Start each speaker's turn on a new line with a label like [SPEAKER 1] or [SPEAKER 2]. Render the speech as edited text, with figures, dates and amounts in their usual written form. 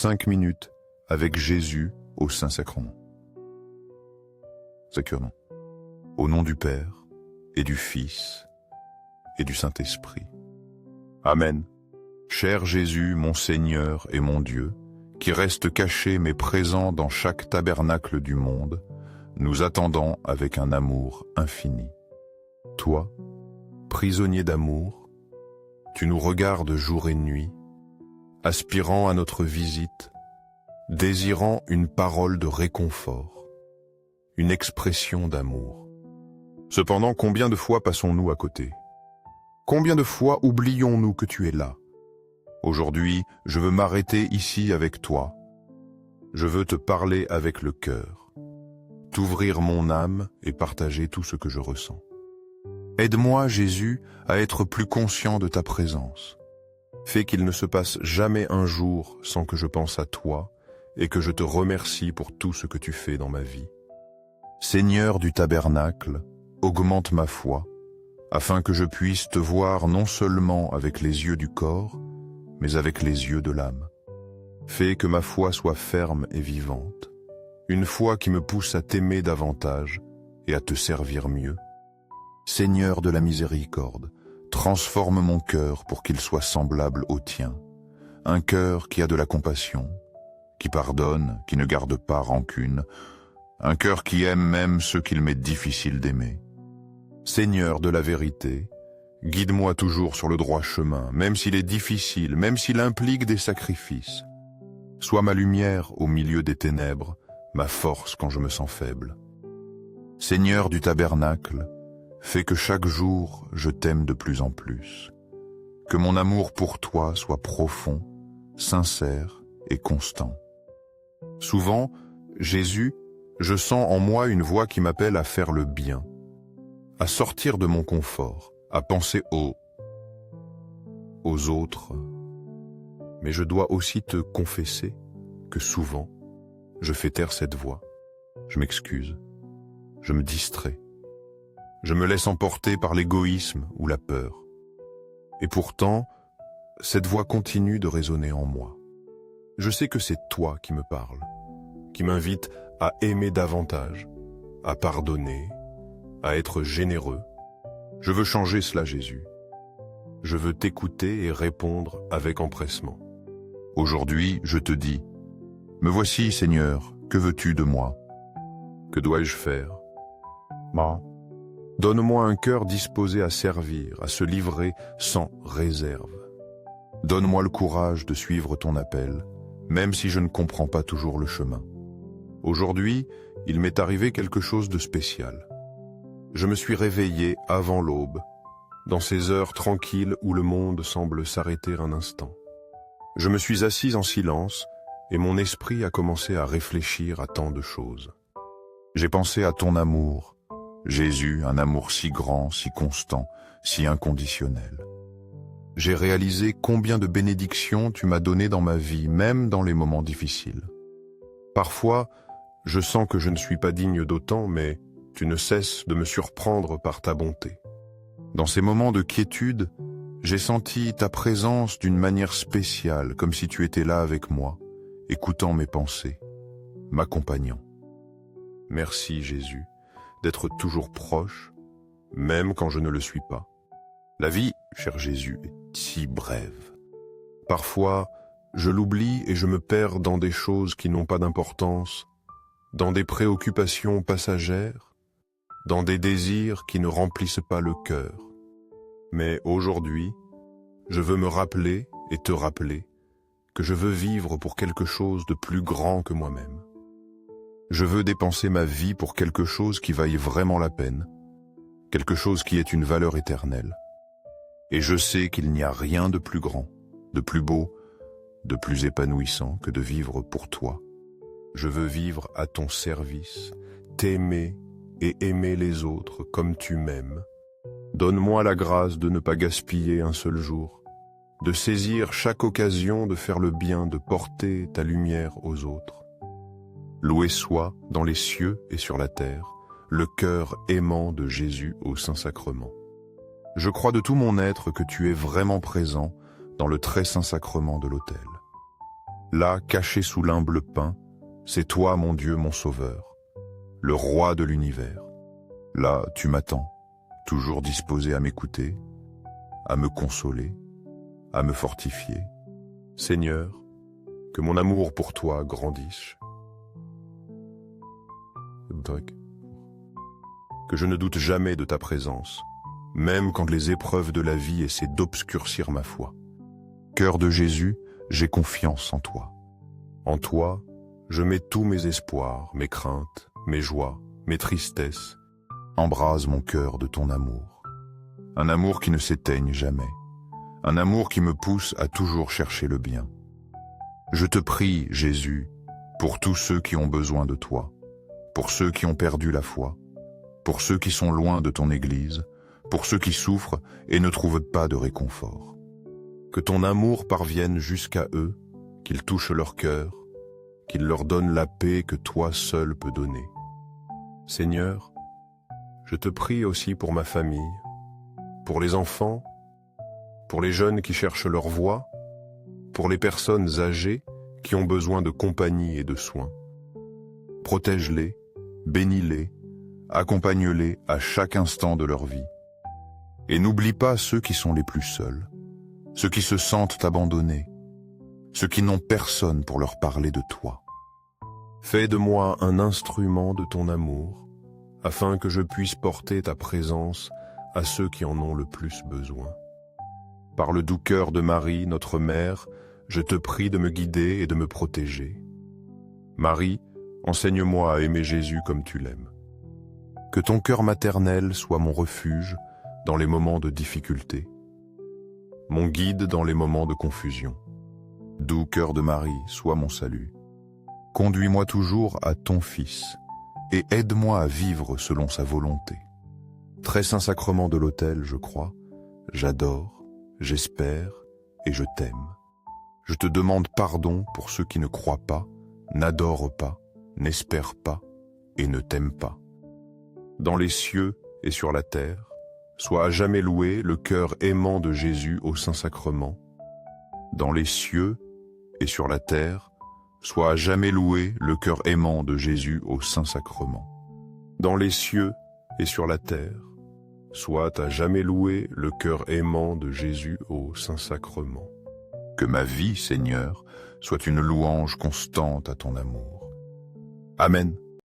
[SPEAKER 1] 5 minutes avec Jésus au Saint-Sacrement. Sacrement. Au nom du Père, et du Fils, et du Saint-Esprit. Amen. Cher Jésus, mon Seigneur et mon Dieu, qui reste caché mais présent dans chaque tabernacle du monde, nous attendons avec un amour infini. Toi, prisonnier d'amour, tu nous regardes jour et nuit, aspirant à notre visite, désirant une parole de réconfort, une expression d'amour. Cependant, combien de fois passons-nous à côté? Combien de fois oublions-nous que tu es là? Aujourd'hui, je veux m'arrêter ici avec toi. Je veux te parler avec le cœur, t'ouvrir mon âme et partager tout ce que je ressens. Aide-moi, Jésus, à être plus conscient de ta présence. Fais qu'il ne se passe jamais un jour sans que je pense à toi et que je te remercie pour tout ce que tu fais dans ma vie. Seigneur du tabernacle, augmente ma foi, afin que je puisse te voir non seulement avec les yeux du corps, mais avec les yeux de l'âme. Fais que ma foi soit ferme et vivante, une foi qui me pousse à t'aimer davantage et à te servir mieux. Seigneur de la miséricorde, transforme mon cœur pour qu'il soit semblable au tien, un cœur qui a de la compassion, qui pardonne, qui ne garde pas rancune, un cœur qui aime même ceux qu'il m'est difficile d'aimer. Seigneur de la vérité, guide-moi toujours sur le droit chemin, même s'il est difficile, même s'il implique des sacrifices. Sois ma lumière au milieu des ténèbres, ma force quand je me sens faible. Seigneur du tabernacle, fais que chaque jour je t'aime de plus en plus, que mon amour pour toi soit profond, sincère et constant. Souvent, Jésus, je sens en moi une voix qui m'appelle à faire le bien, à sortir de mon confort, à penser aux autres. Mais je dois aussi te confesser que souvent, je fais taire cette voix. Je m'excuse, je me distrais, je me laisse emporter par l'égoïsme ou la peur. Et pourtant, cette voix continue de résonner en moi. Je sais que c'est toi qui me parles, qui m'invite à aimer davantage, à pardonner, à être généreux. Je veux changer cela, Jésus. Je veux t'écouter et répondre avec empressement. Aujourd'hui, je te dis, me voici, Seigneur, que veux-tu de moi? Que dois-je faire? Donne-moi un cœur disposé à servir, à se livrer sans réserve. Donne-moi le courage de suivre ton appel, même si je ne comprends pas toujours le chemin. Aujourd'hui, il m'est arrivé quelque chose de spécial. Je me suis réveillé avant l'aube, dans ces heures tranquilles où le monde semble s'arrêter un instant. Je me suis assis en silence et mon esprit a commencé à réfléchir à tant de choses. J'ai pensé à ton amour, Jésus, un amour si grand, si constant, si inconditionnel. J'ai réalisé combien de bénédictions tu m'as données dans ma vie, même dans les moments difficiles. Parfois, je sens que je ne suis pas digne d'autant, mais tu ne cesses de me surprendre par ta bonté. Dans ces moments de quiétude, j'ai senti ta présence d'une manière spéciale, comme si tu étais là avec moi, écoutant mes pensées, m'accompagnant. Merci Jésus, d'être toujours proche, même quand je ne le suis pas. La vie, cher Jésus, est si brève. Parfois, je l'oublie et je me perds dans des choses qui n'ont pas d'importance, dans des préoccupations passagères, dans des désirs qui ne remplissent pas le cœur. Mais aujourd'hui, je veux me rappeler et te rappeler que je veux vivre pour quelque chose de plus grand que moi-même. Je veux dépenser ma vie pour quelque chose qui vaille vraiment la peine, quelque chose qui ait une valeur éternelle. Et je sais qu'il n'y a rien de plus grand, de plus beau, de plus épanouissant que de vivre pour toi. Je veux vivre à ton service, t'aimer et aimer les autres comme tu m'aimes. Donne-moi la grâce de ne pas gaspiller un seul jour, de saisir chaque occasion de faire le bien, de porter ta lumière aux autres. Loué soit, dans les cieux et sur la terre, le cœur aimant de Jésus au Saint-Sacrement. Je crois de tout mon être que tu es vraiment présent dans le très saint sacrement de l'autel. Là, caché sous l'humble pain, c'est toi, mon Dieu, mon Sauveur, le roi de l'univers. Là, tu m'attends, toujours disposé à m'écouter, à me consoler, à me fortifier. Seigneur, que mon amour pour toi grandisse. Que je ne doute jamais de ta présence, même quand les épreuves de la vie essaient d'obscurcir ma foi. Cœur de Jésus, j'ai confiance en toi. En toi, je mets tous mes espoirs, mes craintes, mes joies, mes tristesses. Embrase mon cœur de ton amour. Un amour qui ne s'éteigne jamais. Un amour qui me pousse à toujours chercher le bien. Je te prie, Jésus, pour tous ceux qui ont besoin de toi, pour ceux qui ont perdu la foi, pour ceux qui sont loin de ton Église, pour ceux qui souffrent et ne trouvent pas de réconfort. Que ton amour parvienne jusqu'à eux, qu'il touche leur cœur, qu'il leur donne la paix que toi seul peux donner. Seigneur, je te prie aussi pour ma famille, pour les enfants, pour les jeunes qui cherchent leur voie, pour les personnes âgées qui ont besoin de compagnie et de soins. Protège-les, bénis-les, accompagne-les à chaque instant de leur vie. Et n'oublie pas ceux qui sont les plus seuls, ceux qui se sentent abandonnés, ceux qui n'ont personne pour leur parler de toi. Fais de moi un instrument de ton amour, afin que je puisse porter ta présence à ceux qui en ont le plus besoin. Par le doux cœur de Marie, notre mère, je te prie de me guider et de me protéger. Marie, enseigne-moi à aimer Jésus comme tu l'aimes. Que ton cœur maternel soit mon refuge dans les moments de difficulté, mon guide dans les moments de confusion. Doux cœur de Marie, sois mon salut. Conduis-moi toujours à ton Fils et aide-moi à vivre selon sa volonté. Très saint sacrement de l'autel, je crois, j'adore, j'espère et je t'aime. Je te demande pardon pour ceux qui ne croient pas, n'adorent pas, n'espèrent pas et ne t'aiment pas. Dans les cieux et sur la terre, soit à jamais loué le cœur aimant de Jésus au Saint-Sacrement. Dans les cieux et sur la terre, soit à jamais loué le cœur aimant de Jésus au Saint-Sacrement. Dans les cieux et sur la terre, soit à jamais loué le cœur aimant de Jésus au Saint-Sacrement. Que ma vie, Seigneur, soit une louange constante à ton amour. Amen.